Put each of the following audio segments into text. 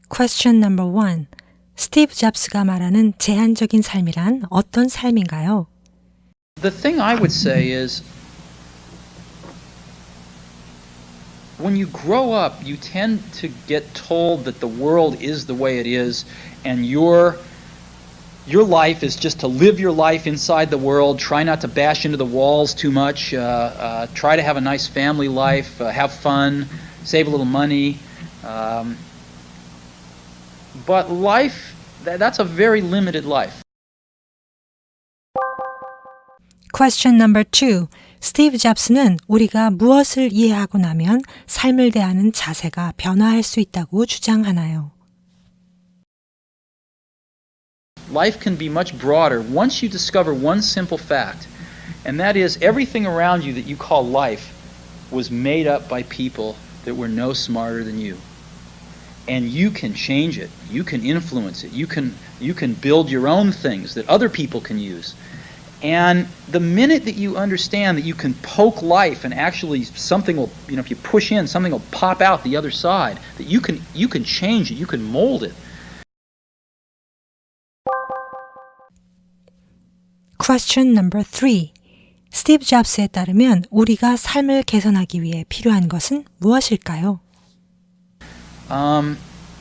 Question number 1. 스티브 잡스가 말하는 제한적인 삶이란 어떤 삶인가요? The thing I would say is, when you grow up, you tend to get told that the world is the way it is, and your life is just to live your life inside the world, try not to bash into the walls too much, try to have a nice family life, have fun, save a little money. But life, that's a very limited life. Question number 2. 스티브 잡스는 우리가 무엇을 이해하고 나면 삶을 대하는 자세가 변화할 수 있다고 주장하나요? Life can be much broader once you discover one simple fact, and that is everything around you that you call life was made up by people that were no smarter than you. And you can change it. You can influence it. You can build your own things that other people can use. And the minute that you understand that you can poke life and actually something will, if you push in, something will pop out the other side, that you can change it, you can mold it. Question number 3. 스티브 잡스에 따르면 우리가 삶을 개선하기 위해 필요한 것은 무엇일까요?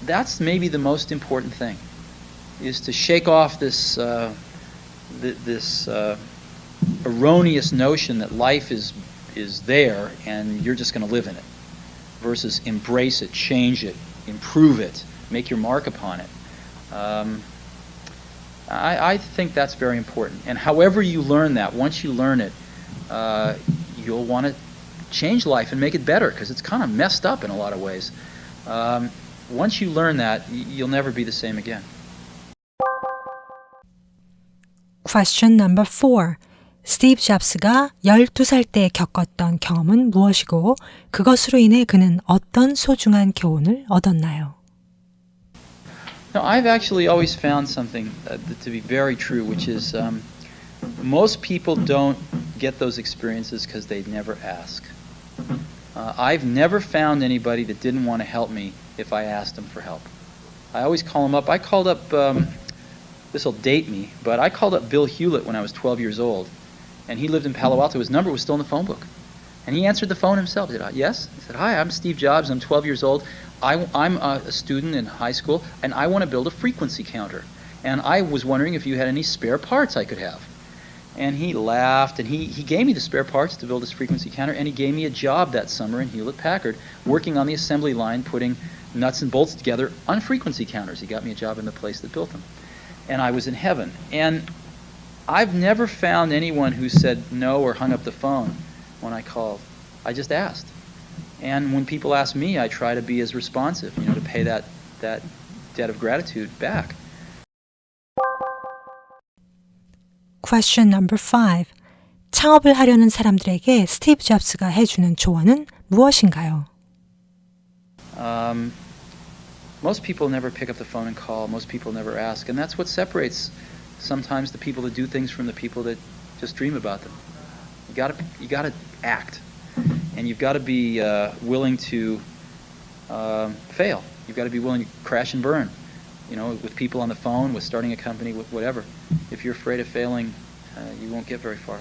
That's maybe the most important thing, is to shake off this erroneous notion that life is there and you're just going to live in it, versus embrace it, change it, improve it, make your mark upon it. I think that's very important. And however you learn that, once you learn it, you'll want to change life and make it better, because it's kind of messed up in a lot of ways. Once you learn that, you'll never be the same again. Question number 4. 스티브 잡스가 12살 때 겪었던 경험은 무엇이고 그것으로 인해 그는 어떤 소중한 교훈을 얻었나요? Now, I've actually always found something to be very true, which is most people don't get those experiences because they never ask. I've never found anybody that didn't want to help me if I asked them for help. I always call them up. I called up, this will date me, but I called up Bill Hewlett when I was 12 years old, and he lived in Palo Alto. His number was still in the phone book. And he answered the phone himself. He said, yes? He said, hi, I'm Steve Jobs. I'm 12 years old. I'm a student in high school, and I want to build a frequency counter. And I was wondering if you had any spare parts I could have. And he laughed, and he gave me the spare parts to build this frequency counter, and he gave me a job that summer in Hewlett-Packard, working on the assembly line, putting nuts and bolts together on frequency counters. He got me a job in the place that built them. And I was in heaven. And I've never found anyone who said no or hung up the phone when I called. I just asked. And when people ask me, I try to be as responsive, to pay that debt of gratitude back. Question number 5. 창업을 하려는 사람들에게 스티브 잡스가 해주는 조언은 무엇인가요? Most people never pick up the phone and call. Most people never ask. And that's what separates sometimes the people that do things from the people that just dream about them. You gotta act. And you've got to be willing to fail. You've got to be willing to crash and burn, with people on the phone, with starting a company, with whatever. If you're afraid of failing, you won't get very far.